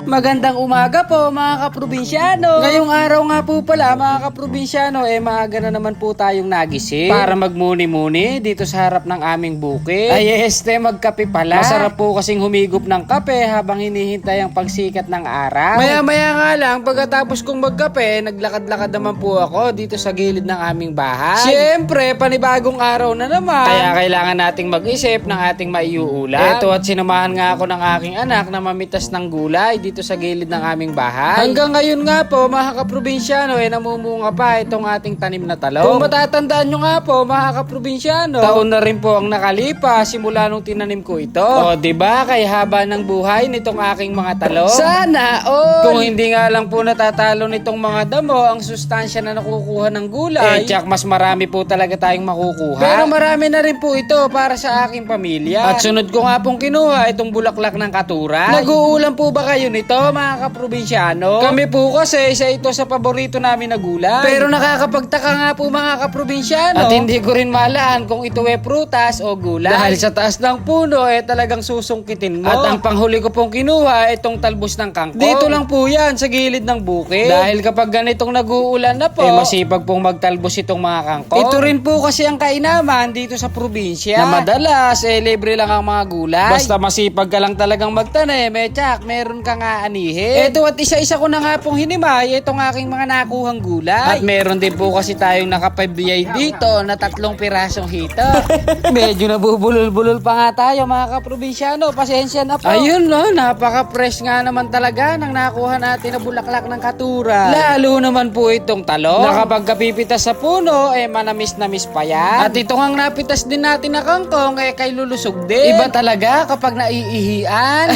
Magandang umaga po mga kaprobinsyano. Ngayong araw nga po pala mga kaprobinsyano, maaga na naman po tayong nagising para magmuni-muni dito sa harap ng aming bukid. Ay magkape pala. Masarap po kasing humigop ng kape habang hinihintay ang pagsikat ng araw. Maya-maya nga lang, pagkatapos kong magkape, naglakad-lakad naman po ako dito sa gilid ng aming bahay. Siyempre, panibagong araw na naman. Kaya kailangan nating mag-isip ng ating maiuulam. Eto at sinamahan nga ako ng aking anak na mamitas ng gulay dito sa gilid ng aming bahay. Hanggang ngayon nga po mga kaprobinsyano namumunga pa itong ating tanim na talong. Kung matatandaan nyo nga po mga kaprobinsyano, taon na rin po ang nakalipas simula nung tinanim ko ito. O diba kay haba ng buhay nitong aking mga talong? Sana all! Kung hindi nga lang po natatalo nitong mga damo ang sustansya na nakukuha ng gulay, tsak mas marami po talaga tayong makukuha. Pero marami na rin po ito para sa aking pamilya. At sunod ko nga pong kinuha itong bulaklak ng katuray. Nag-uulam po ba kayo nito mga kaprobinsyano? Kami po kasi isa ito sa paborito namin na gulay. Pero nakakapagtaka nga po mga kaprobinsyano. At hindi ko rin malaan kung ito prutas o gulay. Dahil sa taas ng puno talagang susungkitin mo. At ang panghuli ko pong kinuha itong talbos ng kangkong. Dito lang po yan sa gilid ng bukid. Dahil kapag ganitong nag-uulan na po, masipag pong magtalbos itong mga kangkong. Ito rin po kasi ang kainaman dito sa probinsya. Na madalas libre lang ang mga gulay. Basta masipag ka lang talagang magtanim, tsak meron ka nga anihin. Ito at isa-isa ko na nga pong hinimay itong aking mga nakuhang gulay. At meron din po kasi tayong nakapabiyay dito na 3 pirasong hito. Medyo nabubulol-bulol pa nga tayo mga kaprobinsyano. Pasensya na po. Ayun napaka-fresh nga naman talaga ng nakuha natin na bulaklak ng katuray. Lalo naman po itong talong. Na kapag kapipitas sa puno, manamis-namis pa yan. At ito nga napitas din natin na kangkong, kay lulusog din. Iba talaga kapag naiihian.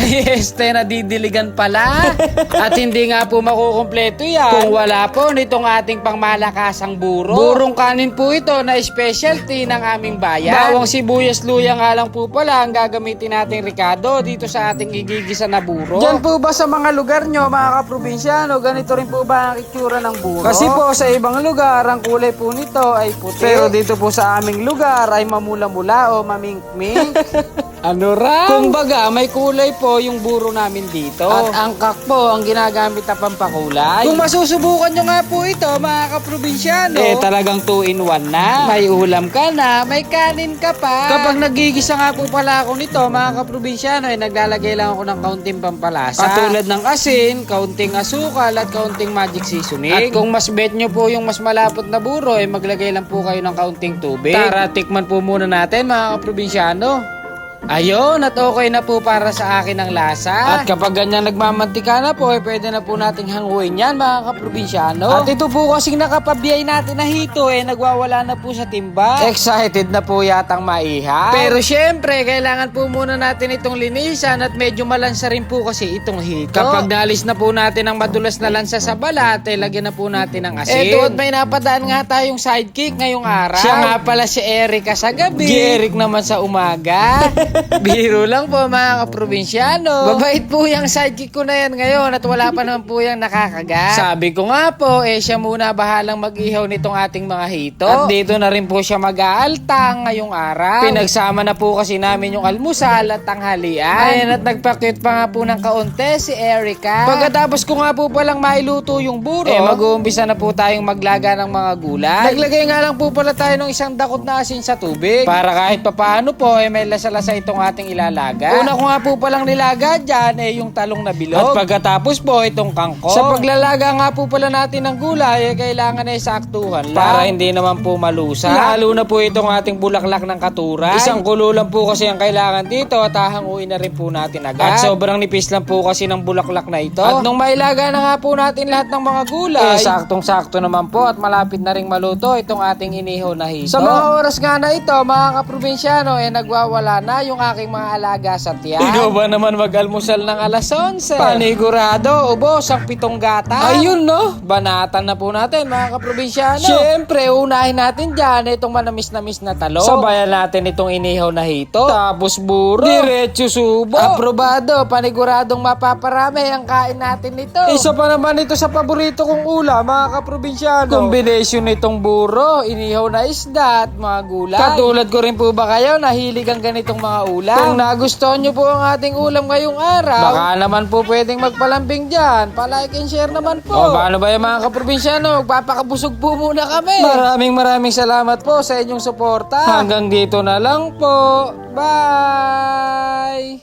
Nadidiligan pala. At hindi nga po makukumpleto yan kung wala po nitong ating pangmalakasang buro. Burong kanin po ito na specialty ng aming bayan. Bawang sibuyas luya nga lang po pala ang gagamitin nating ricado dito sa ating igigisa na buro. Diyan po ba sa mga lugar nyo mga kaprobinsyano, ganito rin po ba ang itsura ng buro? Kasi po sa ibang lugar ang kulay po nito ay puti. Pero dito po sa aming lugar ay mamula-mula o mamink-mink. Ano ra? Kumbaga, may kulay po yung buro namin dito. At angkak po ang ginagamit na pampakulay. Kung masusubukan nyo nga po ito, mga kaprobinsyano, talagang 2-in-1 na. May ulam ka na, may kanin ka pa. Kapag nagigisa nga po pala ako nito, mga kaprobinsyano, naglalagay lang ako ng kaunting pampalasa. Katulad ng asin, kaunting asukal, at kaunting magic seasoning. At kung mas bet nyo po yung mas malapot na buro, maglagay lang po kayo ng kaunting tubig. Tara, tikman po muna natin, mga kaprobinsyano. Ayun, at okay na po para sa akin ang lasa. At kapag ganyan nagmamantika na po, pwede na po nating hanguin yan mga kaprobinsyano. At ito po kasing nakapabiyay natin na hito, nagwawala na po sa timba. Excited na po yatang maihaw. Pero syempre, kailangan po muna natin itong linisan at medyo malansa rin po kasi itong hito. Kapag nalis na po natin ang madulas na lansa sa balat, lagyan na po natin ng asin. Eto, at may napadaan nga tayong sidekick ngayong araw. Siya nga pala si Erica sa gabi. Eric naman sa umaga. Biro lang po mga kaprobinsyano. Babait po yung sidekick ko na yan ngayon at wala pa naman po yung nakakagat. Sabi ko nga po, siya muna bahalang mag-ihaw nitong ating mga hito. At dito na rin po siya mag-aaltang ngayong araw. Pinagsama na po kasi namin yung almusal at tanghalian. Ayan, at nagpakyut pa nga po ng kaunti si Erica. Pagkatapos ko nga po palang mailuto yung buro, mag-uumpisa na po tayong maglaga ng mga gulay. Naglagay nga lang po pala tayo ng isang dakot na asin sa tubig para kahit papaano po may lasa-lasa itong ating ilalaga. Una ko nga po palang nilaga dyan yung talong na bilog. At pagkatapos po itong kangkong. Sa paglalaga nga po pala natin ng gulay kailangan saktuhan lang para hindi naman po malusa. Lalo na po itong ating bulaklak ng katuray. Isang kulo lang po kasi ang kailangan dito at hahanguin na rin po natin agad. At sobrang nipis lang po kasi ng bulaklak na ito. At nung mailaga na nga po natin lahat ng mga gulay, saktong-sakto naman po at malapit na ring maluto itong ating inihaw na hito. Sa mga oras nga na ito mga kaprobinsyano nagwawala na yung aking mga alaga sa tiyan. Ikaw ba naman mag-almusal ng alas 11? Panigurado, ubos ang 7 gata. Ayun no, banatan na po natin mga kaprobinsyano. Siyempre, unahin natin dyan itong manamis-namis na talong. Sabayan natin itong inihaw na hito. Tapos buro. Diretso subo. Aprobado, paniguradong mapaparami ang kain natin nito. Isa pa naman ito sa paborito kong ulam mga kaprobinsyano. Combination nitong buro, inihaw na isda at mga gulay. Katulad ko rin po ba kayo nahilig ang ganitong mga ulam? Kung nagustuhan nyo po ang ating ulam ngayong araw, baka naman po pwedeng magpalambing dyan. Pa-like and share naman po. O paano ba yung mga kaprobinsyano? Magpapakabusog po muna kami. Maraming salamat po sa inyong suporta. Hanggang dito na lang po. Bye!